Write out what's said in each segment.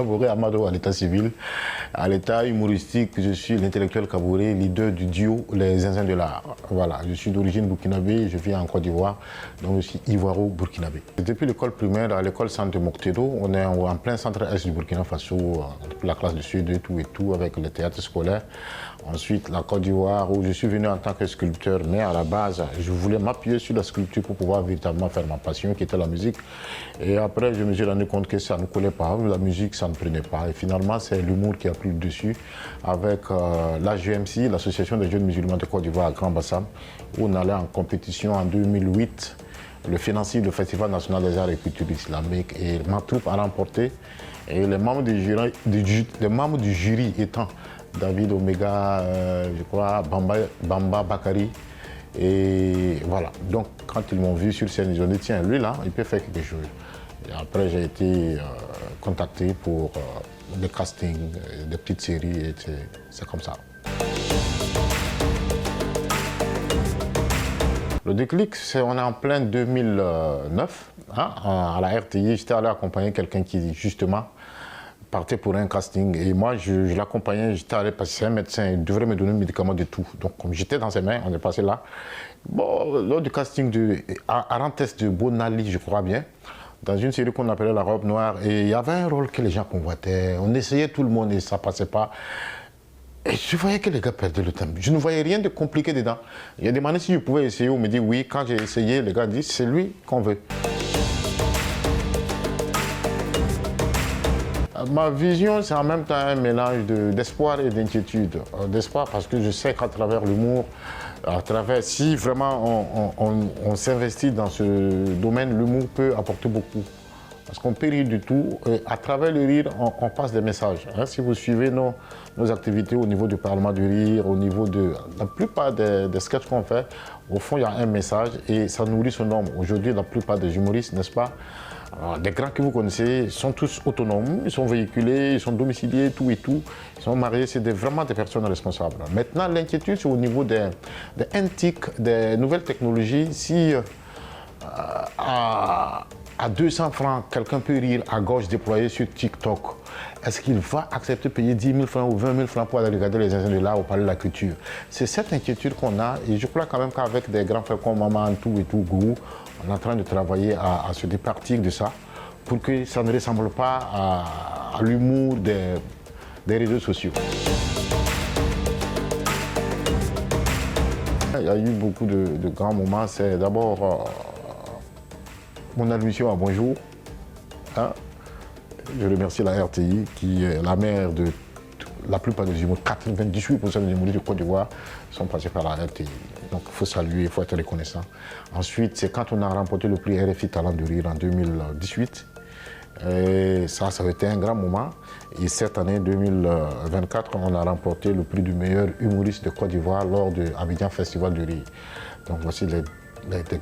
Kaboré Amado à l'état civil. À l'état humoristique, je suis l'intellectuel Kaboré, leader du duo Les Zinzins de l'Art. Voilà, je suis d'origine burkinabé, je vis en Côte d'Ivoire, donc je suis ivoiro-burkinabé. Depuis l'école primaire, à l'école centre de Moctedo, on est en plein centre-est du Burkina Faso, depuis la classe de Sud et tout, avec le théâtre scolaire. Ensuite, la Côte d'Ivoire, où je suis venu en tant que sculpteur, mais à la base, je voulais m'appuyer sur la sculpture pour pouvoir véritablement faire ma passion, qui était la musique. Et après, je me suis rendu compte que ça ne collait pas, la musique, ça ne prenait pas. Et finalement, c'est l'humour qui a pris le dessus, avec l'AJMC, l'Association des jeunes musulmans de Côte d'Ivoire à Grand Bassam, où on allait en compétition en 2008, le FENACI, le Festival national des arts et cultures islamiques, et ma troupe a remporté. Et les membres du jury étant David Omega, je crois, Bamba Bakari. Et voilà. Donc, quand ils m'ont vu sur scène, ils ont dit tiens, lui là, il peut faire quelque chose. Et après, j'ai été contacté pour des castings, des petites séries, et c'est comme ça. Le déclic, on est en plein 2009. Hein, à la RTI, j'étais allé accompagner quelqu'un qui, justement, partait pour un casting. Et moi, je l'accompagnais, j'étais allé parce que c'est un médecin, il devrait me donner le médicament de tout. Donc, comme j'étais dans ses mains, on est passé là. Bon, lors du casting de Arantes de Bonali, je crois bien, dans une série qu'on appelait La Robe Noire, et il y avait un rôle que les gens convoitaient. On essayait tout le monde et ça ne passait pas. Et je voyais que les gars perdaient le temps. Je ne voyais rien de compliqué dedans. Il y a des moments si je pouvais essayer, on me dit oui. Quand j'ai essayé, les gars disent c'est lui qu'on veut. Ma vision, c'est en même temps un mélange d'espoir et d'inquiétude. D'espoir parce que je sais qu'à travers l'humour, si vraiment on s'investit dans ce domaine, l'humour peut apporter beaucoup. Parce qu'on peut rire du tout, et à travers le rire, on passe des messages. Hein, si vous suivez nos activités au niveau du Parlement du rire, au niveau de la plupart des sketchs qu'on fait, au fond, il y a un message et ça nourrit son homme. Aujourd'hui, la plupart des humoristes, n'est-ce pas, des grands que vous connaissez sont tous autonomes, ils sont véhiculés, ils sont domiciliés, tout et tout, ils sont mariés, c'est vraiment des personnes responsables. Maintenant, l'inquiétude, c'est au niveau des NTIC, des nouvelles technologies. Si à 200 francs, quelqu'un peut rire à gauche déployé sur TikTok, est-ce qu'il va accepter de payer 10 000 francs ou 20 000 francs pour aller regarder les Zinzins de l'Art ou parler de la culture? C'est cette inquiétude qu'on a et je crois quand même qu'avec des grands frères comme Maman, tout et tout, Gourou, on est en train de travailler à se départir de ça pour que ça ne ressemble pas à l'humour des réseaux sociaux. Il y a eu beaucoup de grands moments. C'est d'abord mon admission à Bonjour. Hein? Je remercie la RTI qui est la mère de la plupart des humoristes. 98% des humoristes de Côte d'Ivoire sont passés par la RTI. Donc il faut saluer, il faut être reconnaissant. Ensuite, c'est quand on a remporté le prix RFI Talent de Rire en 2018. Et ça a été un grand moment. Et cette année 2024, on a remporté le prix du meilleur humoriste de Côte d'Ivoire lors de Abidjan Festival du Rire. Donc voici des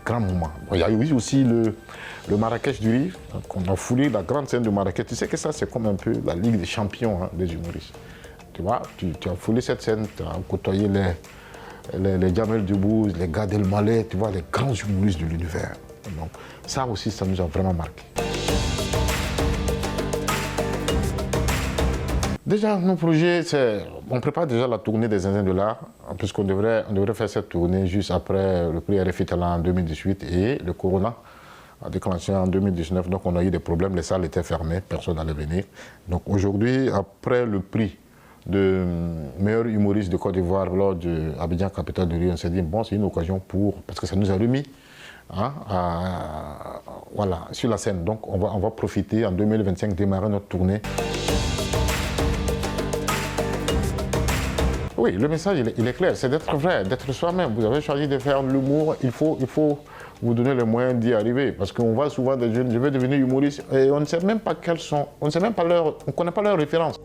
grands moments. Bon, il y a eu aussi le Marrakech du Rire. Donc, on a foulé la grande scène de Marrakech. Tu sais que ça, c'est comme un peu la Ligue des champions hein, des humoristes. Tu vois, tu as foulé cette scène, tu as côtoyé les Jamel Debbouze, les Gad Elmaleh, tu vois, les grands humoristes de l'univers. Donc ça aussi, ça nous a vraiment marqué. Déjà, nos projets, on prépare déjà la tournée des Zinzins de l'Art, puisqu'on devrait faire cette tournée juste après le prix RFI Talent en 2018 et le Corona a déclenché en 2019. Donc on a eu des problèmes, les salles étaient fermées, personne n'allait venir. Donc aujourd'hui, après le prix de meilleur humoriste de Côte d'Ivoire lors de Abidjan Capitale de Rire, on s'est dit bon, c'est une occasion parce que ça nous a remis hein, voilà, sur la scène. Donc on va profiter en 2025 démarrer notre tournée. Oui, le message, il est clair, c'est d'être vrai, d'être soi-même. Vous avez choisi de faire de l'humour, il faut vous donner les moyens d'y arriver. Parce qu'on voit souvent des jeunes, je veux devenir humoriste, et on ne sait même pas quels sont, on ne connaît pas leurs références.